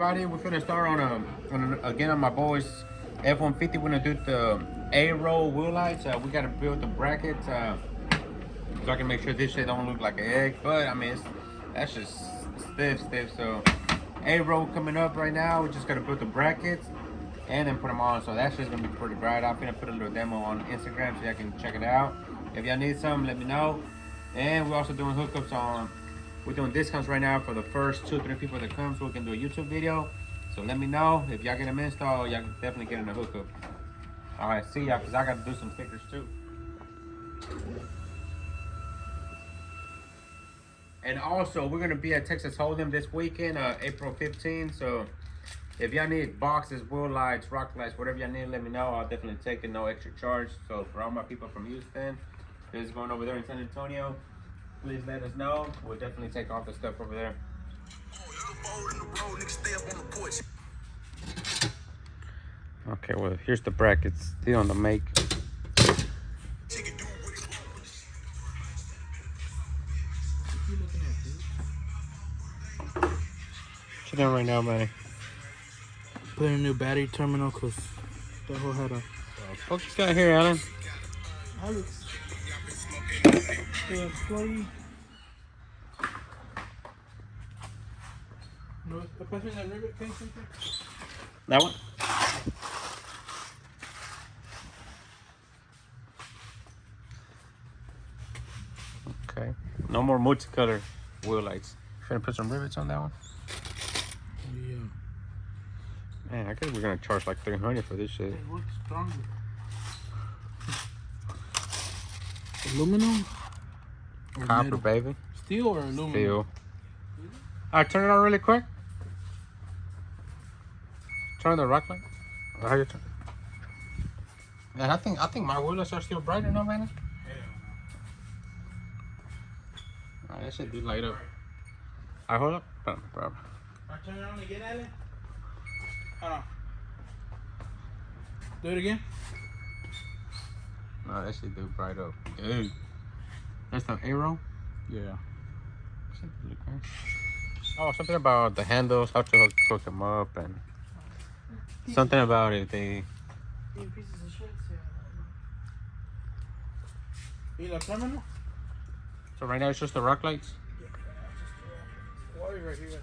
Everybody, we're finna start again on my boys F150. We're gonna do the A-roll wheel lights. We gotta build the brackets so I can make sure this shit don't look like an egg. But I mean, that's just stiff. So A-roll coming up right now. We just gotta build the brackets and then put them on. So that's just gonna be pretty bright. I'm gonna put a little demo on Instagram so y'all can check it out. If y'all need some, let me know. And we're also doing hookups on. We're doing discounts right now for the first 2-3 people that come, so we can do a YouTube video. So let me know if y'all get them installed. Y'all can definitely get in the hookup. All right, see y'all, cause I got to do some stickers too. And also, we're gonna be at Texas Hold'em this weekend, April 15th. So if y'all need boxes, wheel lights, rock lights, whatever y'all need, let me know. I'll definitely take it, no extra charge. So for all my people from Houston, this is going over there in San Antonio. Please let us know. We'll definitely take off the stuff over there. Okay, well, here's the brackets. Still on the make. What you doing right now, man? Putting a new battery terminal because the whole had a... What you got here, Alan? Alex. Slowly. No, pass me that rivet case right there. That one? Okay. No more multicolor wheel lights. Trying to put some rivets on that one? Yeah. Man, I guess we're gonna charge like $300 for this shit. It looks stronger. Aluminum? Or Copper, metal? baby. Steel or aluminum? Steel. Alright, turn it on really quick. Turn the rock light. How you turn? Man, I think my wheels are still brighter now, man. Alright, that should do light up. Alright, hold up. Bro. I turn it on again, Alan? Hold on. Do it again? No, that should do bright up. Dude. That's the arrow? Yeah. Oh, something about the handles, how to hook them up, and something about it. They. ¿Y la terminal? So right now it's just the rock lights. Wire right here.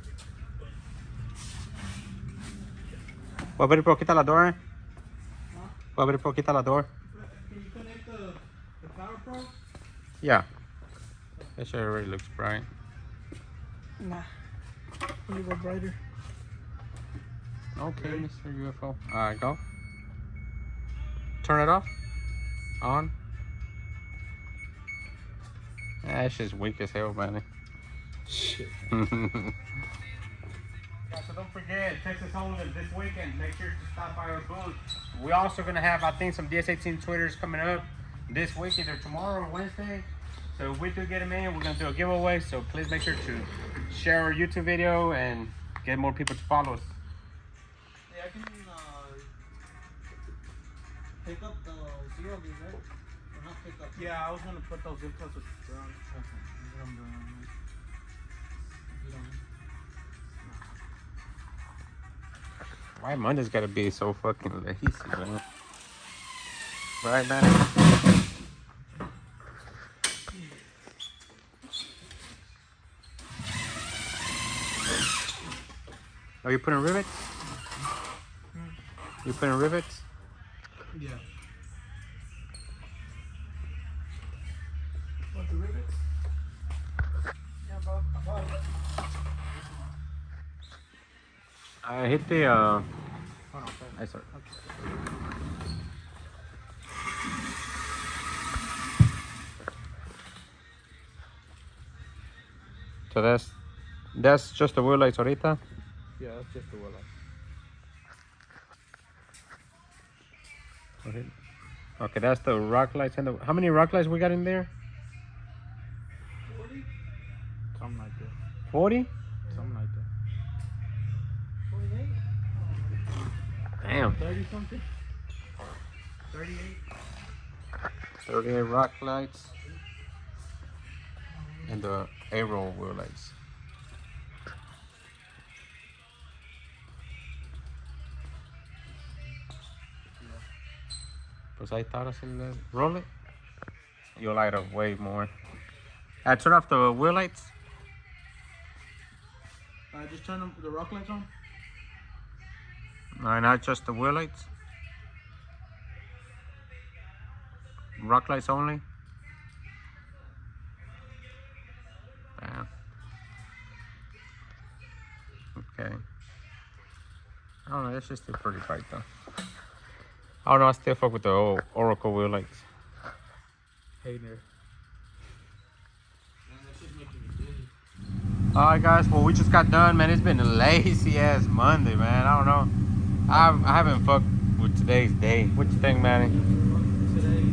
Voy a abrir poquita la door. Voy a abrir poquita la door. Can you connect the power pro? Yeah. That shit already looks bright. Nah. A little brighter. Okay, Mr. UFO. Alright, go. Turn it off. On. That shit's weak as hell, man. Shit. Yeah, so don't forget, Texas Hold'em this weekend. Make sure to stop by our booth. We're also going to have, I think, some DS18 Twitters coming up this week, either tomorrow or Wednesday. So if we do get them in, we're going to do a giveaway. So please make sure to share our YouTube video and get more people to follow us. Yeah, I can pick up the zero gears, right? Or not pick up. Yeah, I was going to put those zip ties with Why Monday's got to be so fucking lazy, man? Right, man? Are you putting rivets? You putting rivets? Yeah. Want the rivets? Yeah, bro. I hit the, Hold on, I sorry. So that's just the wheel lights ahorita. Yeah, that's just the wheel light. Okay, that's the rock lights and the. How many rock lights we got in there? 40? Something like that. 40? Something like that. 48? Damn. 30 something? 38? 38 rock lights and the A-roll wheel lights. Pues ahí está, roll it. You'll light up way more. I turn off the wheel lights. I just turn the rock lights on. No, not just the wheel lights. Rock lights only. Damn. Okay. I don't know, it's just still pretty bright though. I don't know, I still fuck with the old Oracle wheel lights. Hey there. Alright guys, well we just got done, man. It's been a lazy ass Monday, man. I don't know. I haven't fucked with today's day. What you think, Manny? Today.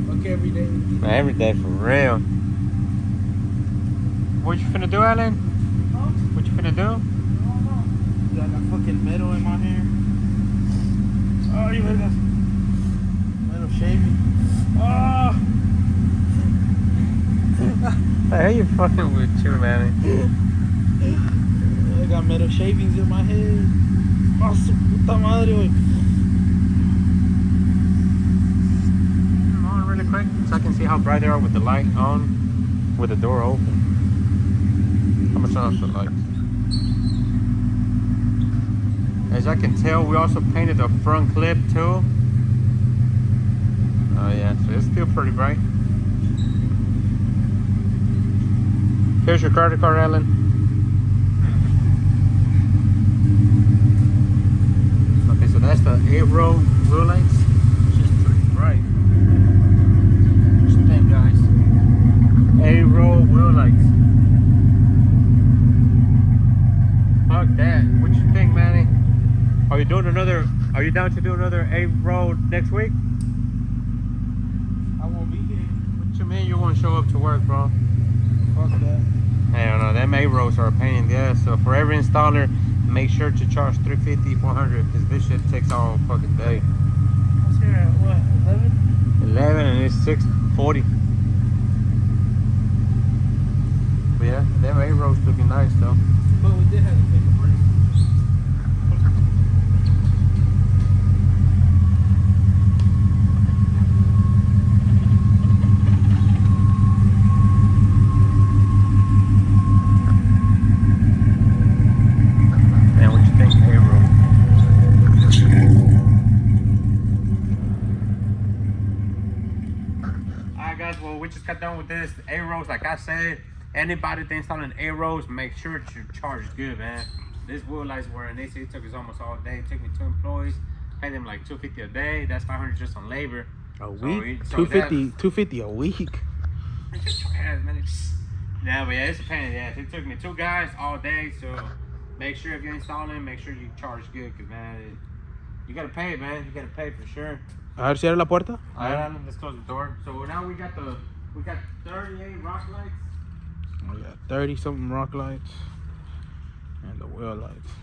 Fuck every day. Man, every day for real. What you finna do, Alan? Huh? What you finna do? I got fucking metal in my hair. Oh, you heard that? Metal shaving. Oh! Hey, you fucking with you, Manny? I got metal shavings in my head. Oh, su puta madre, güey. Come on really quick so I can see how bright they are with the light on, with the door open. I'm gonna turn off the lights. As I can tell, we also painted the front clip too. Oh yeah, so it's still pretty bright. Here's your credit card, Ellen. Okay, so that's the 8-row wheel lights. It's just pretty bright. What you think, guys? 8-row wheel lights. Fuck that. What you think, Manny? Are you doing another? Are you down to do another 8-row next week? I won't be here. What you mean you won't show up to work, bro? Fuck that. Hell no, them 8-rows are a pain in the ass. So for every installer, make sure to charge $350, $400, because this shit takes all fucking day. What's here at what? 11? 11 and it's 6:40. But yeah, them 8-rows looking nice though. But we did have to take a break. Man, what you think, 8-row? Alright guys, well we just got done with this 8-rows. Like I said, anybody that's installing 8-rows, make sure to charge good, man. This wheel lights were an AC. It took us almost all day. It took me 2 employees. Paid them like $250 a day. That's $500 just on labor. A week? So $250 a week? Yeah, but yeah, it's a pain in the ass. It took me 2 guys all day, so make sure if you're installing, make sure you charge good, because man, you gotta pay, man. You gotta pay for sure. A ver, cierra la puerta. Alright, let's close the door. So now we got 38 rock lights. We got 30 something rock lights and the wheel lights.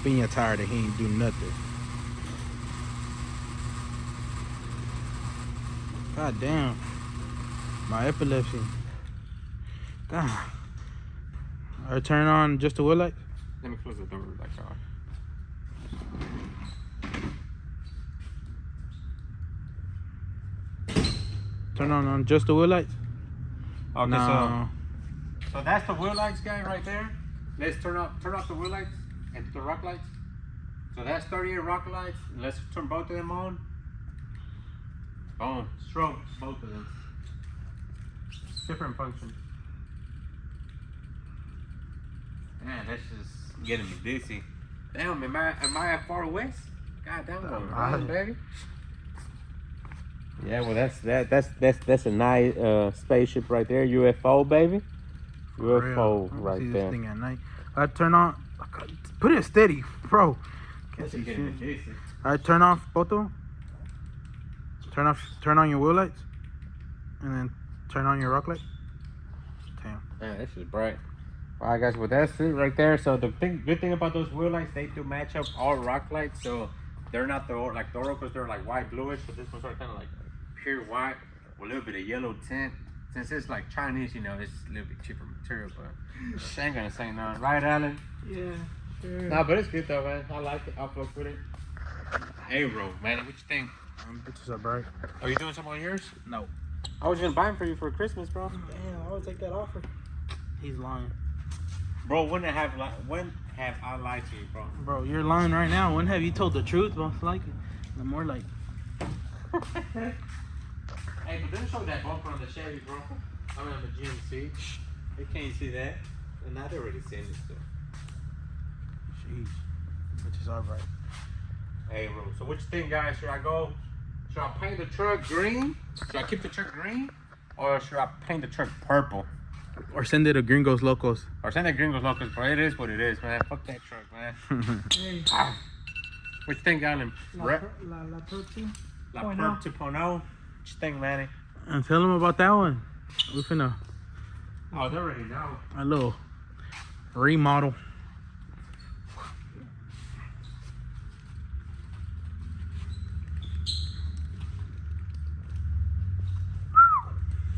Being tired and he ain't do nothing. God damn. My epilepsy. God. Or turn on just the wheel light. Let me close the door with that car. Turn on just the wheel lights. Okay, No. so that's the wheel lights, guy, right there. Let's turn off the wheel lights and the rock lights. So that's 38 rock lights. Let's turn both of them on. Boom, strobe both of them. Different function. Man, that's just getting me dizzy. Damn, am I at far west? God damn, right, baby. Yeah, well that's a nice spaceship right there, UFO, baby. UFO right see there. this thing at night. I turn on. Put it steady, bro. Can't That's see getting me shit. dizzy. All right, turn off both of them. Turn on your wheel lights, and then turn on your rock light. Damn. Man, this is bright. All right, guys, well that's it right there. So the good thing about those wheel lights, they do match up all rock lights. So they're not the Oracles, they're like white bluish. So this one's kind of like pure white with a little bit of yellow tint. since it's like Chinese, you know, it's a little bit cheaper material, but I ain't gonna say none. Right, Alan? Yeah, sure. Nah, but it's good though, man. I like it. I'll fuck with it. A-roll, man. What you think? Bitches are bright. Are you doing something on yours? No. I was gonna buy them for you for Christmas, bro. Damn, I would take that offer. He's lying. Bro, when have I lied to you, bro? Bro, you're lying right now. When have you told the truth? Most likely. The more like. Hey, but don't show that bumper on the Chevy, bro. I mean, on the GMC. They can't see that. And now they're already seeing it, so. Jeez. Bitches are bright. Hey, bro. So what you think, guys? Should I paint the truck green? Should I keep the truck green? Or should I paint the truck purple? Or send it to Gringos Locos. Or send it to Gringos Locos, bro. It is what it is, man. Fuck that truck, man. Hey. What you think, Alan? La Perp La Perp 2.0. What you think, Manny? And tell them about that one. We finna Oh, they already know. a little remodel.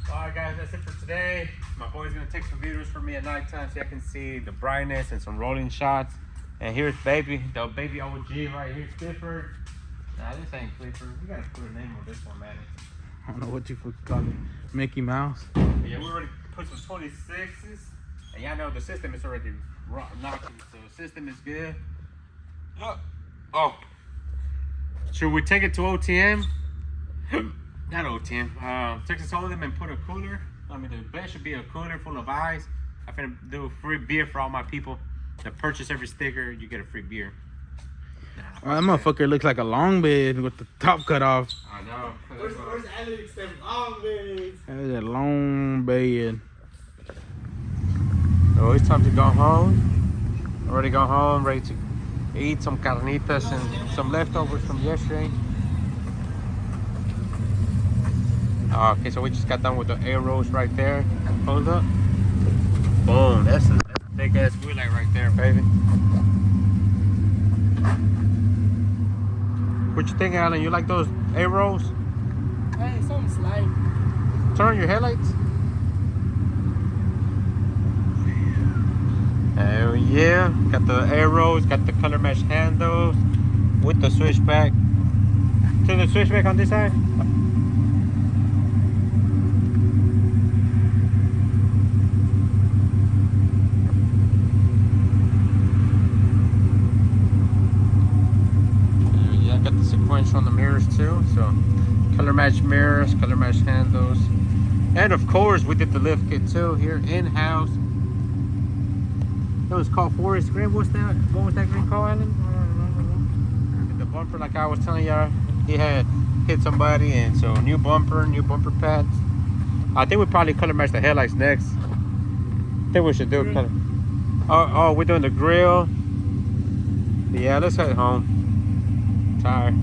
Alright guys, that's it for today. My boy's gonna take some videos for me at nighttime so I can see the brightness and some rolling shots. And here's baby, the baby OG right here, Clifford. Nah, this ain't Clifford. We gotta put a name on this one, man. I don't know what you call it. Mickey Mouse. Yeah, we already put some 26s. And y'all know the system is already knocking, so the system is good. Oh. Should we take it to OTM? Not OTM. Texas Hold'em and put a cooler. I mean, the best should be a cooler full of ice. I'm gonna do a free beer for all my people. To purchase every sticker, you get a free beer. Well, that motherfucker looks like a long bed with the top cut off. I know. Where's Alex? Them long beds. That's a long bed. So it's time to go home. Already go home, ready to eat some carnitas and some leftovers from yesterday. Okay, so we just got done with the arrows right there. Hold up. Boom, that's a big ass wheel light right there, baby. What you think, Alan? You like those arrows? Hey, something slight. Turn on your headlights. Hell yeah. Got the arrows, got the color mesh handles with the switchback. Turn the switchback on this side. Yeah, got the sequential on the mirrors too. So color match mirrors, color match handles. And of course we did the lift kit too here in-house. It was called Forest Green. What was that green called, Alan? I don't remember. The bumper, like I was telling y'all, he had hit somebody, and so new bumper pads. I think we probably color match the headlights next. I think we should do color. Oh, we're doing the grill. Yeah, let's head home. Tired.